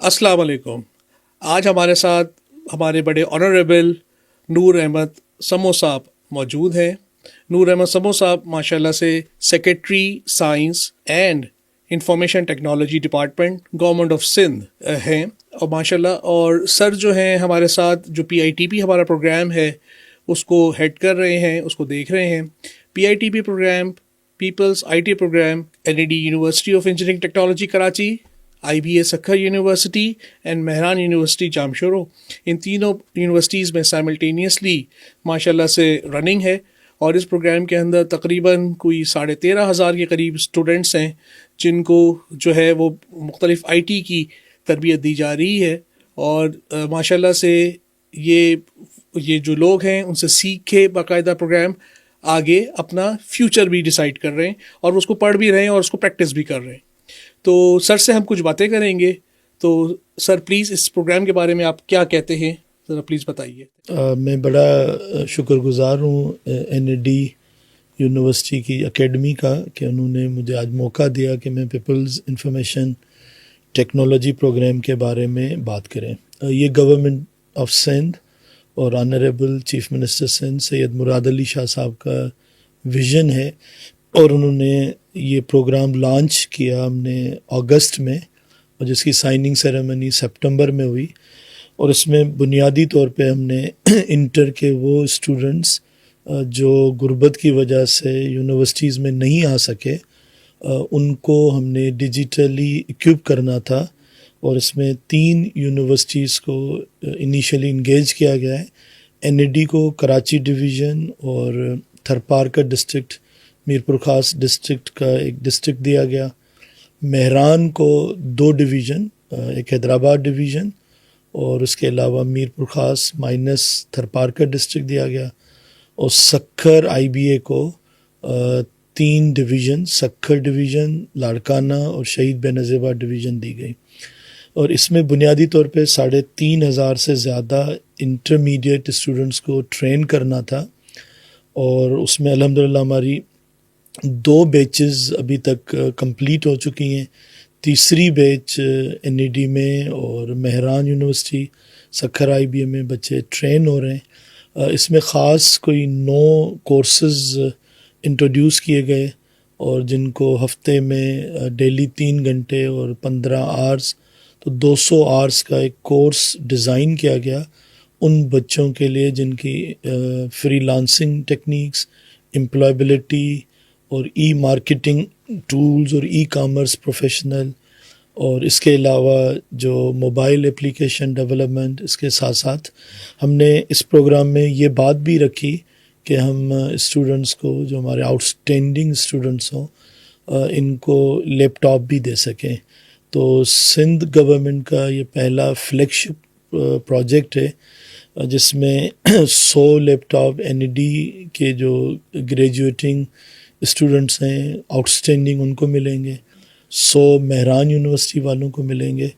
अस्सलाम वालेकुम। आज हमारे साथ हमारे बड़े ऑनरेबल नूर अहमद समो साहब मौजूद हैं। नूर अहमद समो साहब माशाल्लाह से secretary science and information technology department government of Sindh हैं और माशाल्लाह, और सर जो हैं हमारे साथ जो PITP हमारा प्रोग्राम है उसको हेड कर रहे हैं, उसको देख रहे हैं। PITP program people's IT program NED university of engineering technology Karachi, IBA Sukkur university and Mehran university Jamshoro, इन तीनों यूनिवर्सिटीज़ में साइमल्टेनियसली माशाल्लाह से रनिंग है। और इस प्रोग्राम के अंदर तकरीबन कोई 13,500 के करीब स्टूडेंट्स हैं जिनको जो है वो मुख्तलिफ़ IT की तरबियत दी जा रही है। और माशाल्लाह से ये जो लोग हैं उनसे सीख के बाकायदा प्रोग्राम आगे अपना फ्यूचर भी डिसाइड कर रहे हैं और उसको पढ़ भी रहे हैं और उसको प्रैक्टिस भी कर रहे हैं। तो सर से हम कुछ बातें करेंगे। तो सर प्लीज़ इस प्रोग्राम के बारे में आप क्या कहते हैं, ज़रा प्लीज़ बताइए। मैं बड़ा शुक्रगुज़ार हूँ NED यूनिवर्सिटी की एकेडमी का कि उन्होंने मुझे आज मौका दिया कि मैं पीपल्स इंफॉर्मेशन टेक्नोलॉजी प्रोग्राम के बारे में बात करें। ये गवर्नमेंट ऑफ सिंध और honourable chief minister Sindh Syed Murad Ali Shah साहब का विज़न है और उन्होंने ये प्रोग्राम लॉन्च किया हमने अगस्त में और जिसकी साइनिंग सेरेमनी सितंबर में हुई। और इसमें बुनियादी तौर पे हमने इंटर के वो स्टूडेंट्स जो गुर्बत की वजह से यूनिवर्सिटीज़ में नहीं आ सके उनको हमने डिजिटली इक्विप करना था और इसमें 3 यूनिवर्सिटीज़ को इनिशियली इंगेज किया गया है। NED को कराची डिवीज़न और थरपारकर डिस्ट्रिक्ट मीरपुर खास डिस्ट्रिक्ट का एक डिस्ट्रिक्ट दिया गया। मेहरान को 2 डिवीज़न, एक हैदराबाद डिवीज़न और उसके अलावा मीरपुर खास माइनस थरपारकर डिस्ट्रिक्ट दिया गया। और सक्खर IBA को 3 डिवीज़न, सक्खर डिवीज़न, लाड़काना और शहीद बेनज़ीर डिवीज़न दी गई। और इसमें बुनियादी तौर पे 3,500 से ज़्यादा इंटरमीडिएट स्टूडेंट्स को ट्रेन करना था और उसमें अल्हम्दुलिल्लाह हमारी 2 बैचेस अभी तक कंप्लीट हो चुकी हैं। तीसरी बैच NED में और मेहरान यूनिवर्सिटी सक्खर IBA में बच्चे ट्रेन हो रहे हैं। इसमें ख़ास कोई 9 कोर्सेज़ इंट्रोड्यूस किए गए और जिनको हफ्ते में डेली 3 घंटे और 15 आवर्स, तो 200 आवर्स का एक कोर्स डिज़ाइन किया गया उन बच्चों के लिए जिनकी फ्रीलांसिंग टेक्निक्स, एम्प्लॉयबिलिटी और मार्केटिंग टूल्स और कॉमर्स प्रोफेशनल और इसके अलावा जो मोबाइल एप्लीकेशन डेवलपमेंट, इसके साथ साथ हमने इस प्रोग्राम में ये बात भी रखी कि हम स्टूडेंट्स को, जो हमारे आउटस्टैंडिंग स्टूडेंट्स हों, इनको लैपटॉप भी दे सकें। तो सिंध गवर्नमेंट का ये पहला फ्लैगशिप प्रोजेक्ट है जिसमें 100 लैपटॉप NED के जो ग्रेजुएटिंग स्टूडेंट्स हैं आउटस्टैंडिंग उनको मिलेंगे, 100 मेहरान यूनिवर्सिटी वालों को मिलेंगे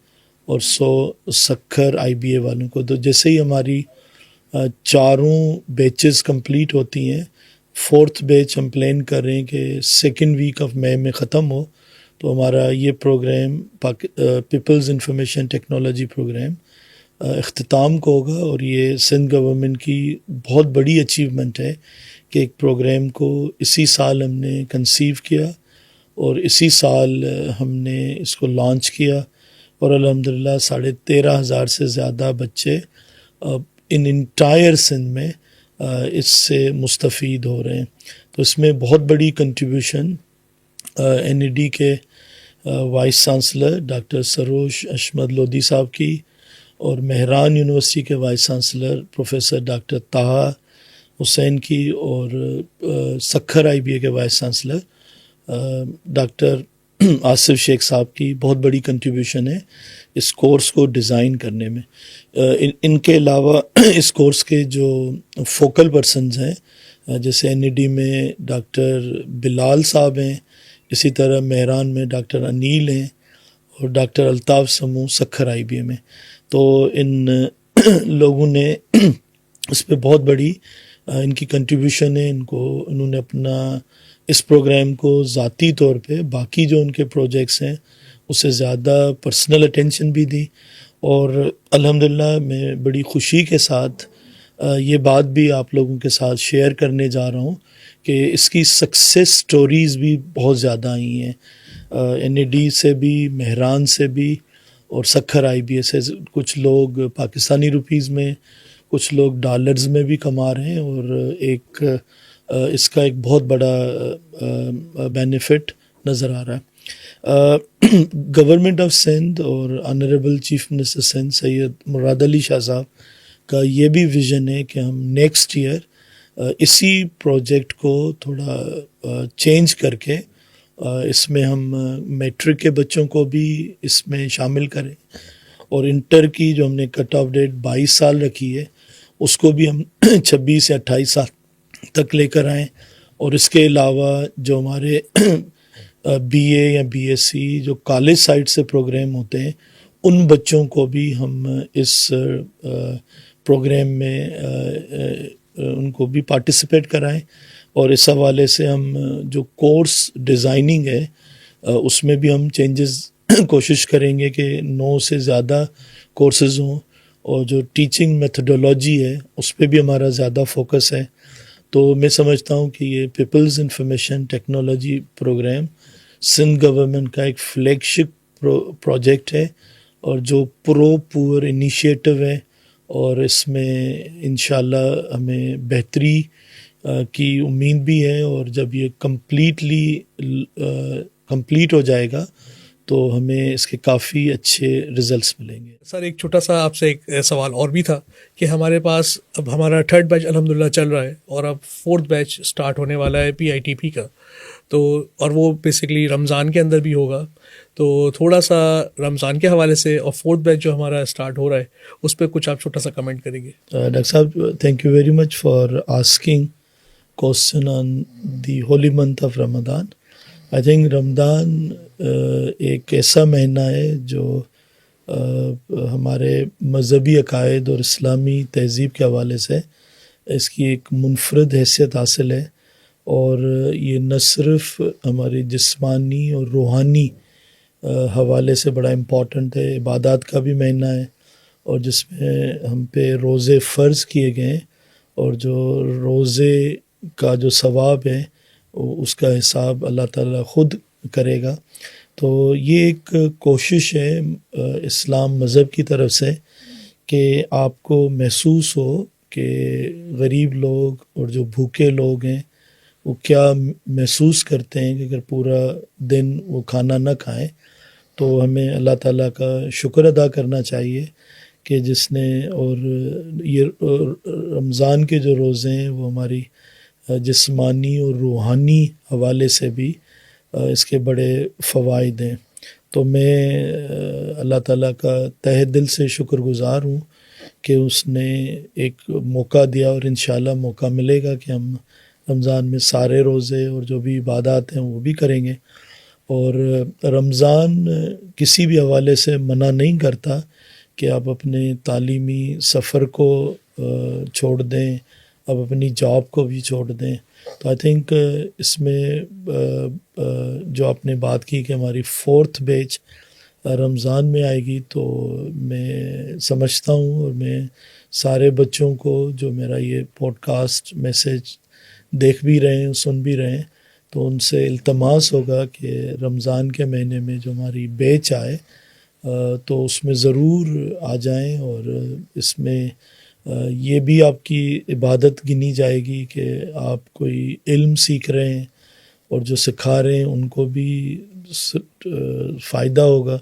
और 100 सक्खर IBA वालों को। तो जैसे ही हमारी 4 बैचेस कंप्लीट होती हैं, 4th बैच हम प्लान कर रहे हैं कि 2nd वीक ऑफ मई में ख़त्म हो, तो हमारा ये program people's information technology program इख्तिताम को होगा। और ये सिंध गवर्नमेंट की बहुत बड़ी अचीवमेंट है कि एक प्रोग्राम को इसी साल हमने कंसीव किया और इसी साल हमने इसको लॉन्च किया और अल्हम्दुलिल्लाह 13,500 से ज़्यादा बच्चे इन इंटायर सिंध में इससे मुस्तफ़ीद हो रहे हैं। तो इसमें बहुत बड़ी कंट्रीब्यूशन NED के vice chancellor doctor Saroj Ahmed Lodhi sahab की और मेहरान यूनिवर्सिटी के vice chancellor professor doctor Taha Hussain की और सक्खर IBA के vice chancellor doctor Asif Sheikh sahab की बहुत बड़ी कंट्रीब्यूशन है इस कोर्स को डिज़ाइन करने में। इनके अलावा इस कोर्स के जो फोकल पर्सन्स हैं, जैसे NED में डॉक्टर बिलाल साहब हैं, इसी तरह मेहरान में डॉक्टर अनील हैं और डॉक्टर अल्ताफ़ समूह सक्खर IBA में। तो इन लोगों ने इस पर बहुत बड़ी इनकी कंट्रीब्यूशन है। उन्होंने अपना इस प्रोग्राम को ज़ाती तौर पे बाकी जो उनके प्रोजेक्ट्स हैं اسے زیادہ پرسنل اٹینشن بھی دی، اور الحمدللہ میں بڑی خوشی کے ساتھ یہ بات بھی آپ لوگوں کے ساتھ شیئر کرنے جا رہا ہوں کہ اس کی سکسیس سٹوریز بھی بہت زیادہ آئی ہیں، NAD سے بھی، مہران سے بھی، اور سکھر IBA سے. کچھ لوگ پاکستانی روپیز میں، کچھ لوگ ڈالرز میں بھی کما رہے ہیں، اور ایک اس کا ایک بہت بڑا بینیفٹ نظر آ رہا ہے. گورنمنٹ آف سندھ اور آنریبل چیف منسٹر سندھ سید مراد علی شاہ صاحب کا یہ بھی ویژن ہے کہ ہم نیکسٹ ایئر اسی پروجیکٹ کو تھوڑا چینج کر کے اس میں ہم میٹرک کے بچوں کو بھی اس میں شامل کریں، اور انٹر کی جو ہم نے کٹ آف ڈیٹ 22 سال رکھی ہے اس کو بھی ہم 26 یا 28 سال تک لے کر آئیں. اور اس کے علاوہ جو ہمارے BA یا BSc جو کالج سائڈ سے پروگرام ہوتے ہیں ان بچوں کو بھی ہم اس پروگرام میں ان کو بھی پارٹیسپیٹ کرائیں. اور اس حوالے سے ہم جو کورس ڈیزائننگ ہے اس میں بھی ہم چینجز کوشش کریں گے کہ 9 سے زیادہ کورسز ہوں، اور جو ٹیچنگ میتھڈولوجی ہے اس پہ بھی ہمارا زیادہ فوکس ہے. تو میں سمجھتا ہوں کہ یہ peoples information technology programme Sindh government کا ایک فلیگ شپ پروجیکٹ ہے، اور جو پور انیشیٹو ہے، اور اس میں انشاءاللہ ہمیں بہتری کی امید بھی ہے. اور جب یہ کمپلیٹ ہو جائے گا تو ہمیں اس کے کافی اچھے ریزلٹس ملیں گے. سر ایک چھوٹا سا آپ سے ایک سوال اور بھی تھا کہ ہمارے پاس اب ہمارا 3rd بیچ الحمدللہ چل رہا ہے، اور اب 4th بیچ سٹارٹ ہونے والا ہے PITP کا، تو اور وہ بیسیکلی رمضان کے اندر بھی ہوگا. تو تھوڑا سا رمضان کے حوالے سے اور 4th بیچ جو ہمارا سٹارٹ ہو رہا ہے اس پہ کچھ آپ چھوٹا سا کمنٹ کریں گے. ڈاکٹر صاحب thank you very much for asking question on the holy month of Ramadan. I think Ramadan ایک ایسا مہینہ ہے جو ہمارے مذہبی عقائد اور اسلامی تہذیب کے حوالے سے اس کی ایک منفرد حیثیت حاصل ہے، اور یہ نہ صرف ہماری جسمانی اور روحانی حوالے سے بڑا امپورٹنٹ ہے، عبادات کا بھی مہینہ ہے، اور جس میں ہم پہ روزے فرض کیے گئے ہیں، اور جو روزے کا جو ثواب ہے اس کا حساب اللہ تعالیٰ خود کرے گا. تو یہ ایک کوشش ہے اسلام مذہب کی طرف سے کہ آپ کو محسوس ہو کہ غریب لوگ اور جو بھوکے لوگ ہیں وہ کیا محسوس کرتے ہیں کہ اگر پورا دن وہ کھانا نہ کھائیں. تو ہمیں اللہ تعالیٰ کا شکر ادا کرنا چاہیے کہ جس نے، اور یہ رمضان کے جو روزے ہیں وہ ہماری جسمانی اور روحانی حوالے سے بھی اس کے بڑے فوائد ہیں. تو میں اللہ تعالیٰ کا تہہ دل سے شکر گزار ہوں کہ اس نے ایک موقع دیا، اور انشاءاللہ موقع ملے گا کہ ہم رمضان میں سارے روزے اور جو بھی عبادات ہیں وہ بھی کریں گے. اور رمضان کسی بھی حوالے سے منع نہیں کرتا کہ آپ اپنے تعلیمی سفر کو چھوڑ دیں، اب اپنی جاب کو بھی چھوڑ دیں. تو آئی تھنک اس میں جو آپ نے بات کی کہ ہماری 4th بیچ رمضان میں آئے گی، تو میں سمجھتا ہوں، اور میں سارے بچوں کو جو میرا یہ پوڈ کاسٹ میسیج دیکھ بھی رہے ہیں، سن بھی رہے ہیں، تو ان سے التماس ہوگا کہ رمضان کے مہینے میں جو ہماری بیچ آئے تو اس میں ضرور آ جائیں. اور اس میں یہ بھی آپ کی عبادت گنی جائے گی کہ آپ کوئی علم سیکھ رہے ہیں، اور جو سکھا رہے ہیں ان کو بھی فائدہ ہوگا.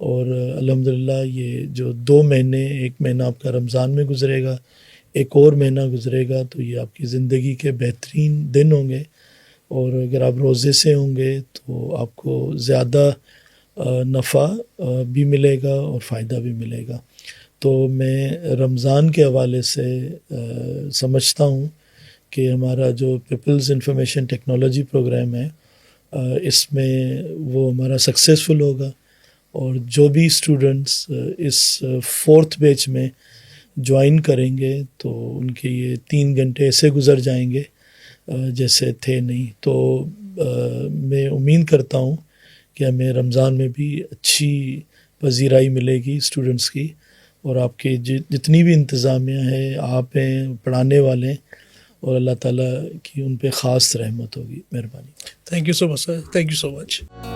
اور الحمدللہ یہ جو 2 مہینے، ایک مہینہ آپ کا رمضان میں گزرے گا، ایک اور مہینہ گزرے گا، تو یہ آپ کی زندگی کے بہترین دن ہوں گے. اور اگر آپ روزے سے ہوں گے تو آپ کو زیادہ نفع بھی ملے گا اور فائدہ بھی ملے گا. تو میں رمضان کے حوالے سے سمجھتا ہوں کہ ہمارا جو پیپلز انفارمیشن ٹیکنالوجی پروگرام ہے اس میں وہ ہمارا سکسیزفل ہوگا. اور جو بھی اسٹوڈنٹس اس 4th بیچ میں جوائن کریں گے تو ان کے یہ 3 گھنٹے ایسے گزر جائیں گے جیسے تھے نہیں. تو میں امید کرتا ہوں کہ ہمیں رمضان میں بھی اچھی پذیرائی ملے گی اسٹوڈنٹس کی، اور آپ کے جتنی بھی انتظامیہ ہے، آپ ہیں، پڑھانے والے ہیں، اور اللہ تعالیٰ کی ان پہ خاص رحمت ہوگی، مہربانی. Thank you so much, sir. Thank you so much.